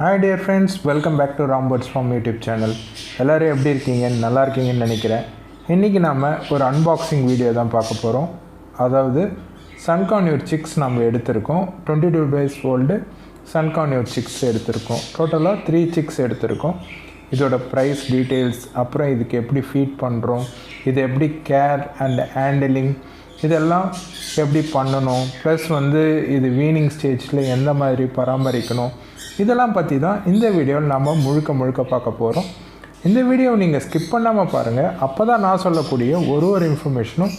Hi dear friends, welcome back to Ramboards Farm YouTube channel. எல்லாரும் எப்படி இருக்கீங்க? நல்லா இருக்கீங்கன்னு நினைக்கிறேன். இன்னைக்கு நாம ஒரு அன்பாக்சிங் வீடியோ தான் பார்க்க போறோம். அதாவது சன்கான்யூர் சிக்ஸ் நம்ம எடுத்துருக்கோம். 22 days old சன்கான்யூர் சிக்ஸ் எடுத்துருக்கோம். டோட்டலாக 3 சிக்ஸ் எடுத்துருக்கோம். இதோட ப்ரைஸ் டீட்டெயில்ஸ், அப்புறம் இதுக்கு எப்படி ஃபீட் பண்ணுறோம், இது எப்படி கேர் அண்ட் ஹேண்டிலிங் இதெல்லாம் எப்படி பண்ணணும், ப்ளஸ் இது வீனிங் ஸ்டேஜில் எந்த மாதிரி பராமரிக்கணும், இதெல்லாம் பற்றி தான் இந்த வீடியோவில் நம்ம முழுக்க பார்க்க போகிறோம். இந்த வீடியோவை நீங்கள் ஸ்கிப் பண்ணாமல் பாருங்கள். அப்போ தான் நான் சொல்லக்கூடிய ஒரு இன்ஃபர்மேஷனும்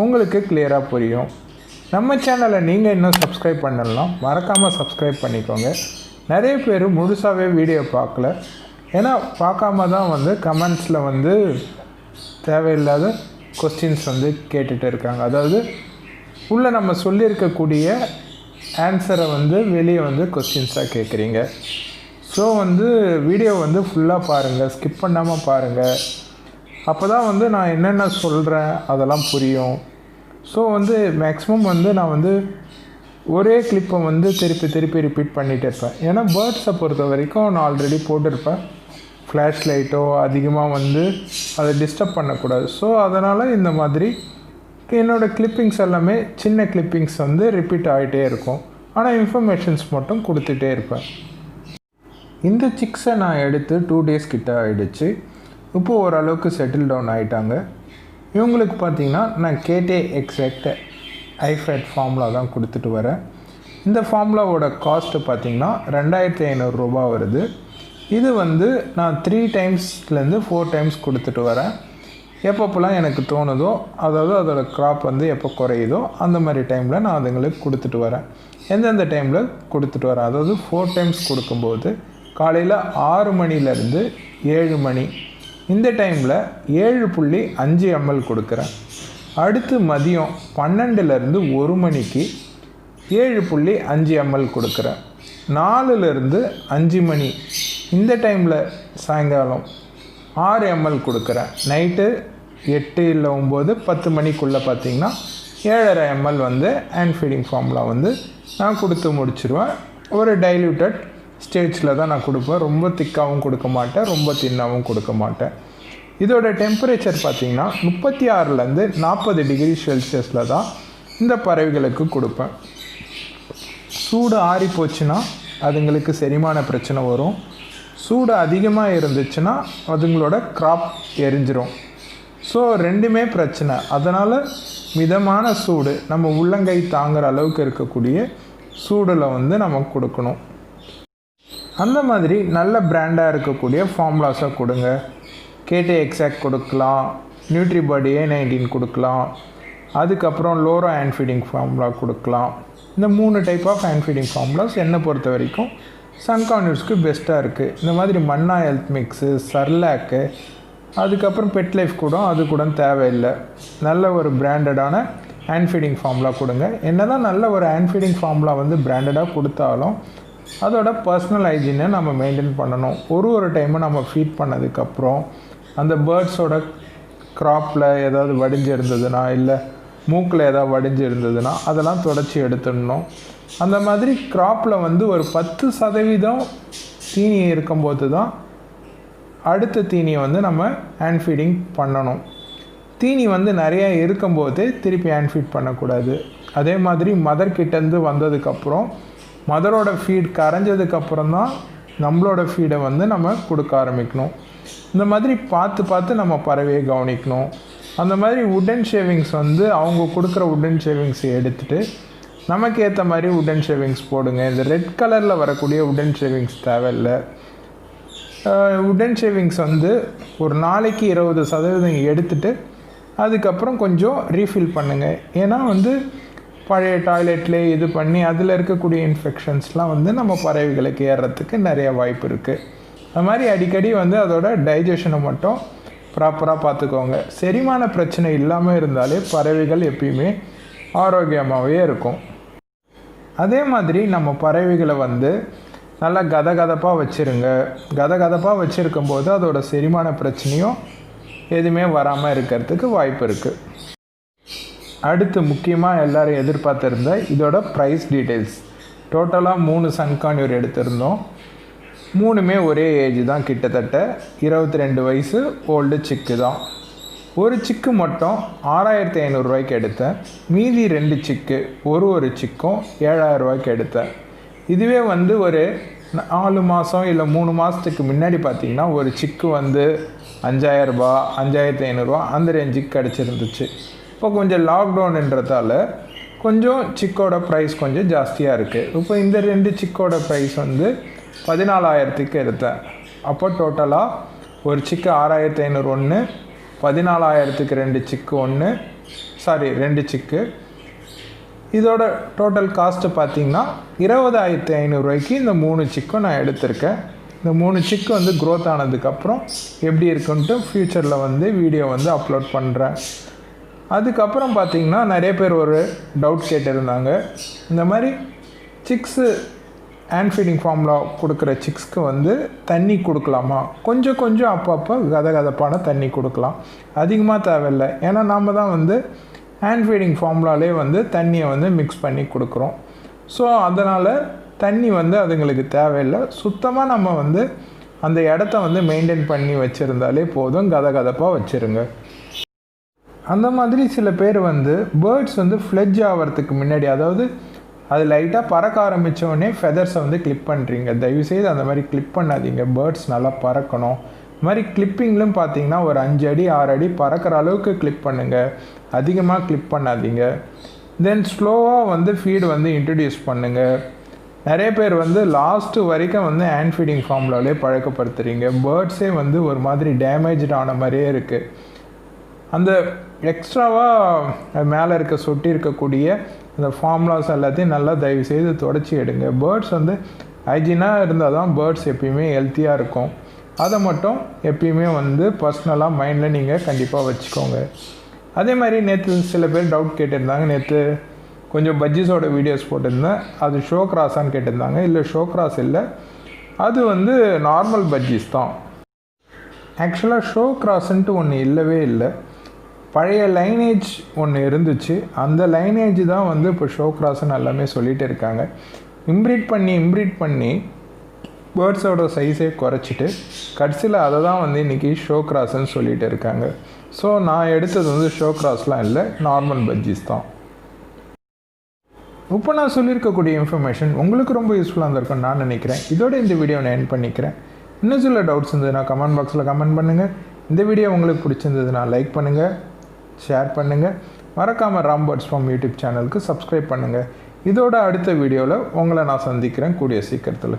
உங்களுக்கு கிளியராக புரியும். நம்ம சேனலை நீங்கள் இன்னும் சப்ஸ்கிரைப் பண்ணலாம், மறக்காமல் சப்ஸ்கிரைப் பண்ணிக்கோங்க. நிறைய பேர் முழுசாகவே வீடியோ பார்க்கல, ஏன்னா பார்க்காம தான் கமெண்ட்ஸில் தேவையில்லாத கொஸ்டின்ஸ் கேட்டுகிட்டு இருக்காங்க. அதாவது உள்ளே நம்ம சொல்லியிருக்கக்கூடிய ஆன்சரை வெளியே கொஸ்டின்ஸாக கேட்குறீங்க. ஸோ வீடியோ ஃபுல்லாக பாருங்கள், ஸ்கிப் பண்ணாமல் பாருங்கள். அப்போ தான் நான் என்னென்ன சொல்கிறேன் அதெல்லாம் புரியும். ஸோ மேக்ஸிமம் நான் ஒரே கிளிப்பை திருப்பி ரிப்பீட் பண்ணிகிட்டு இருப்பேன். ஏன்னா பேர்ட்ஸை பொறுத்த வரைக்கும் நான் ஆல்ரெடி போட்டிருப்பேன். ஃப்ளாஷ் லைட்டோ அதிகமாக அதை டிஸ்டர்ப் பண்ணக்கூடாது. ஸோ அதனால் இந்த மாதிரி என்னோடய கிளிப்பிங்ஸ் எல்லாமே சின்ன கிளிப்பிங்ஸ் ரிப்பீட் ஆகிட்டே இருக்கும். ஆனால் இன்ஃபர்மேஷன்ஸ் மட்டும் கொடுத்துட்டே இருப்பேன். இந்த சிக்ஸை நான் எடுத்து 2 days கிட்ட ஆகிடுச்சு. இப்போது ஓரளவுக்கு செட்டில் டவுன் ஆகிட்டாங்க. இவங்களுக்கு பார்த்திங்கன்னா நான் கேட்டே எக்ஸாக்ட் ஐஃபேட் ஃபார்முலா தான் கொடுத்துட்டு வரேன். இந்த ஃபார்முலாவோட காஸ்ட்டு பார்த்திங்கன்னா 2500 ரூபா வருது. இது நான் 3 டைம்ஸ்லேருந்து 4 டைம்ஸ் கொடுத்துட்டு வரேன். எப்பப்போலாம் எனக்கு தோணுதோ, அதாவது அதோட க்ராப் எப்போ குறையுதோ அந்த மாதிரி டைமில் நான் அதுங்களுக்கு கொடுத்துட்டு வரேன். எந்தெந்த டைமில் கொடுத்துட்டு வரேன், அதாவது 4 டைம்ஸ் கொடுக்கும்போது காலையில் 6 மணிலேருந்து 7 மணி இந்த டைமில் 7.5 ml கொடுக்குறேன். அடுத்து மதியம் 12லேருந்து 1 மணிக்கு 7.5 ml கொடுக்குறேன். 4லேருந்து 5 மணி இந்த டைமில் சாயங்காலம் 6 ml கொடுக்குறேன். நைட்டு 8 இல்லை 9 10 மணிக்குள்ளே பார்த்திங்கன்னா 7.5 ml ஹேண்ட் ஃபீடிங் ஃபார்முலா நான் கொடுத்து முடிச்சிடுவேன். ஒரு டைல்யூட்டட் ஸ்டேஜில் தான் நான் கொடுப்பேன். ரொம்ப திக்காகவும் கொடுக்க மாட்டேன், ரொம்ப தின்னாகவும் கொடுக்க மாட்டேன். இதோட டெம்பரேச்சர் பார்த்திங்கன்னா 36லேருந்து 40 டிகிரி செல்சியஸில் தான் இந்த பறவைகளுக்கு கொடுப்பேன். சூடு ஆறி போச்சுன்னா அதுங்களுக்கு செரிமான பிரச்சனை வரும். சூடு அதிகமாக இருந்துச்சுன்னா அதுங்களோட க்ராப் எரிஞ்சிரும். ஸோ ரெண்டுமே பிரச்சனை. அதனால் மிதமான சூடு, நம்ம உள்ளங்கை தாங்குகிற அளவுக்கு இருக்கக்கூடிய சூடில் நம்ம கொடுக்கணும். அந்த மாதிரி நல்ல பிராண்டாக இருக்கக்கூடிய ஃபார்முலாஸாக கொடுங்க. கேட்டே எக்ஸாக்ட் கொடுக்கலாம், நியூட்ரிபர்ட் A19 கொடுக்கலாம், அதுக்கப்புறம் லோரோ ஹேண்ட் ஃபீடிங் ஃபார்முலா கொடுக்கலாம். இந்த 3 type of hand feeding formulas என்னை பொறுத்த வரைக்கும் சன்கான்யூர்ஸ்க்கு பெஸ்ட்டாக இருக்குது. இந்த மாதிரி மன்னா ஹெல்த் மிக்ஸு, சர்லாக்கு, அதுக்கப்புறம் பெட் லைஃப் கூட அது கூட தேவையில்லை. நல்ல ஒரு பிராண்டடான ஹேண்ட் ஃபீடிங் ஃபார்முலா கொடுங்க. என்ன தான் நல்ல ஒரு ஹேண்ட் ஃபீடிங் ஃபார்முலா பிராண்டடாக கொடுத்தாலும் அதோட பர்சனல் ஹைஜீனை நம்ம மெயின்டைன் பண்ணணும். ஒரு டைமும் நம்ம ஃபீட் பண்ணதுக்கப்புறம் அந்த பேர்ட்ஸோட க்ராப்பில் ஏதாவது வடிஞ்சு இருந்ததுன்னா, இல்லை மூக்கில் ஏதாவது வடிஞ்சு இருந்ததுன்னா அதெல்லாம் தொடச்சி எடுத்துடணும். அந்த மாதிரி க்ராப்பில் ஒரு 10% தீனி இருக்கும்போது தான் அடுத்த தீனியை நம்ம ஹேண்ட் ஃபீடிங் பண்ணணும். தீனி நிறையா இருக்கும்போதே திருப்பி ஹேண்ட் ஃபீட் பண்ணக்கூடாது. அதே மாதிரி மதர்கிட்டேருந்து வந்ததுக்கப்புறம் மதரோட ஃபீட் கரைஞ்சதுக்கப்புறம் தான் நம்மளோட ஃபீடை நம்ம கொடுக்க ஆரம்பிக்கணும். இந்த மாதிரி பார்த்து நம்ம பறவையை கவனிக்கணும். அந்த மாதிரி உட்டன் ஷேவிங்ஸ் அவங்க கொடுக்குற உட்டன் ஷேவிங்ஸை எடுத்துகிட்டு நமக்கு ஏற்ற மாதிரி உட்டன் ஷேவிங்ஸ் போடுங்க. இந்த ரெட் கலரில் வரக்கூடிய உட்டன் ஷேவிங்ஸ் தேவையில்லை. உட்டன் ஷேவிங்ஸ் ஒரு நாளைக்கு 20% எடுத்துகிட்டு அதுக்கப்புறம் கொஞ்சம் ரீஃபில் பண்ணுங்கள். ஏன்னா பழைய டாய்லெட்லேயே இது பண்ணி அதில் இருக்கக்கூடிய இன்ஃபெக்ஷன்ஸ்லாம் நம்ம பறவைகளுக்கு ஏறுறதுக்கு நிறைய வாய்ப்பு இருக்குது. அது மாதிரி அடிக்கடி அதோட டைஜஷனை மட்டும் ப்ராப்பராக பார்த்துக்கோங்க. செரிமான பிரச்சனை இல்லாமல் இருந்தாலே பறவைகள் எப்பயுமே ஆரோக்கியமாகவே இருக்கும். அதே மாதிரி நம்ம பறவைகளை நல்லா கதகதப்பாக வச்சுருங்க. கதகதப்பாக வச்சுருக்கும்போது அதோட செரிமான பிரச்சனையும் எதுவுமே வராமல் இருக்கிறதுக்கு வாய்ப்பு இருக்குது. அடுத்து முக்கியமாக எல்லோரும் எதிர்பார்த்துருந்த இதோட ப்ரைஸ் டீட்டெயில்ஸ். டோட்டலாக 3 சன்கான்யூர் எடுத்திருந்தோம். மூணுமே ஒரே ஏஜ் தான், கிட்டத்தட்ட 22 வயசு ஓல்டு சிக்கு தான். ஒரு சிக்கு மட்டும் 6500 ரூபாய்க்கு எடுத்தேன். மீதி 2 சிக்கு ஒரு சிக்கும் 7000 ரூபாய்க்கு எடுத்தேன். இதுவே வந்து ஒரு 4 மாதம் இல்லை 3 மாதத்துக்கு முன்னாடி பார்த்திங்கன்னா ஒரு சிக்கு வந்து 5000 ரூபா 5500 ரூபா அந்த ரேஞ்சுக்கு கிடச்சிருந்துச்சு. இப்போ கொஞ்சம் லாக்டவுன்ன்றதால கொஞ்சம் சிக்கோட ப்ரைஸ் கொஞ்சம் ஜாஸ்தியாக இருக்குது. இப்போ இந்த 2 சிக்கோட ப்ரைஸ் வந்து 14000க்கு எடுத்தேன். அப்போ டோட்டலாக ஒரு சிக்கு 6500 ஒன்று, 14000க்கு 2 சிக்கு ஒன்று, 2 சிக்கு. இதோட டோட்டல் காஸ்ட்டு பார்த்திங்கன்னா 20500 ரூபாய்க்கு இந்த 3 சிக்கும் நான் எடுத்திருக்கேன். இந்த 3 சிக்கு வந்து க்ரோத் ஆனதுக்கப்புறம் எப்படி இருக்குன்ட்டு ஃப்யூச்சரில் வந்து வீடியோ வந்து அப்லோட் பண்ணுறேன். அதுக்கப்புறம் பார்த்திங்கன்னா நிறைய பேர் ஒரு டவுட் கேட்டிருந்தாங்க, இந்த மாதிரி சிக்ஸு ஹேண்ட் ஃபீடிங் ஃபார்முலா கொடுக்குற சிக்ஸ்க்கு வந்து தண்ணி கொடுக்கலாமா? கொஞ்சம் அப்பப்போ கதகதப்பான தண்ணி கொடுக்கலாம், அதிகமாக தேவையில்லை. ஏன்னா நாம் தான் வந்து ஹேண்ட் ஃபீடிங் ஃபார்முலாலே வந்து தண்ணியை வந்து மிக்ஸ் பண்ணி கொடுக்குறோம். ஸோ அதனால் தண்ணி வந்து அதுங்களுக்கு தேவையில்லை. சுத்தமாக நம்ம வந்து அந்த இடத்த வந்து மெயின்டைன் பண்ணி வச்சுருந்தாலே போதும், கதகதப்பாக வச்சுருங்க. அந்த மாதிரி சில பேர் வந்து பேர்ட்ஸ் வந்து ஃப்ளெட்ஜ் ஆகிறதுக்கு முன்னாடி, அதாவது அது லைட்டாக பறக்க ஆரம்பித்தோடனே ஃபெதர்ஸை வந்து கிளிப் பண்ணுறீங்க. தயவுசெய்து அந்த மாதிரி கிளிப் பண்ணாதீங்க. பேர்ட்ஸ் நல்லா பறக்கணும். இது மாதிரி கிளிப்பிங்லும் பார்த்தீங்கன்னா ஒரு 5 அடி 6 அடி பறக்கிற அளவுக்கு கிளிப் பண்ணுங்கள், அதிகமாக கிளிப் பண்ணாதீங்க. தென் ஸ்லோவாக வந்து ஃபீடு வந்து இன்ட்ரடியூஸ் பண்ணுங்கள். நிறைய பேர் வந்து லாஸ்ட்டு வரைக்கும் வந்து ஹேண்ட் ஃபீடிங் ஃபார்முலாவிலே பழக்கப்படுத்துகிறீங்க. பேர்ட்ஸே வந்து ஒரு மாதிரி டேமேஜ்டு ஆன மாதிரியே இருக்குது. அந்த எக்ஸ்ட்ராவாக மேலே இருக்க சொட்டி இருக்கக்கூடிய அந்த ஃபார்முலாஸ் எல்லாத்தையும் நல்லா தயவுசெய்து தொடச்சி எடுங்க. பேர்ட்ஸ் வந்து ஹைஜீனாக இருந்தால் தான் பேர்ட்ஸ் எப்பயுமே ஹெல்த்தியாக இருக்கும். அதை மட்டும் எப்பயுமே வந்து பர்சனலாக மைண்டில் நீங்கள் கண்டிப்பாக வச்சுக்கோங்க. அதே மாதிரி நேற்று சில பேர் டவுட் கேட்டிருந்தாங்க. நேற்று கொஞ்சம் பஜ்ஜிஸோட வீடியோஸ் போட்டிருந்தேன். அது ஷோ கிராஸான்னு கேட்டிருந்தாங்க. இல்லை, ஷோ கிராஸ் இல்லை, அது வந்து நார்மல் பஜ்ஜிஸ் தான். ஆக்சுவலாக ஷோ கிராஸ்ன்ட்டு ஒன்று இல்லவே இல்லை. பழைய லைனேஜ் ஒன்று இருந்துச்சு. அந்த லைனேஜ் தான் வந்து இப்போ ஷோ கிராஸ்ன்னு எல்லாமே சொல்லிகிட்டு இருக்காங்க. இம்ப்ரீட் பண்ணி பேர்ட்ஸோட சைஸே குறைச்சிட்டு கடைசியில் அதை தான் வந்து இன்றைக்கி ஷோ கிராஸ்ன்னு சொல்லிகிட்டு இருக்காங்க. ஸோ நான் எடுத்தது வந்து ஷோ கிராஸ்லாம் இல்லை, நார்மல் பஜ்ஜிஸ் தான். இப்போ நான் சொல்லியிருக்கக்கூடிய இன்ஃபர்மேஷன் உங்களுக்கு ரொம்ப யூஸ்ஃபுல்லாக இருந்திருக்குன்னு நான் நினைக்கிறேன். இதோட இந்த வீடியோ நான் எண்ட் பண்ணிக்கிறேன். இன்னும் சில டவுட்ஸ் இருந்ததுன்னா கமெண்ட் பாக்ஸில் கமெண்ட் பண்ணுங்கள். இந்த வீடியோ உங்களுக்கு பிடிச்சிருந்ததுன்னா லைக் பண்ணுங்கள், ஷேர் பண்ணுங்கள். மறக்காமல் ராம் பேர்ட்ஸ் ஃபார்ம் யூடியூப் சேனலுக்கு சப்ஸ்கிரைப் பண்ணுங்கள். இதோட அடுத்த வீடியோவில் உங்களை நான் சந்திக்கிறேன் கூடிய சீக்கிரத்தில்.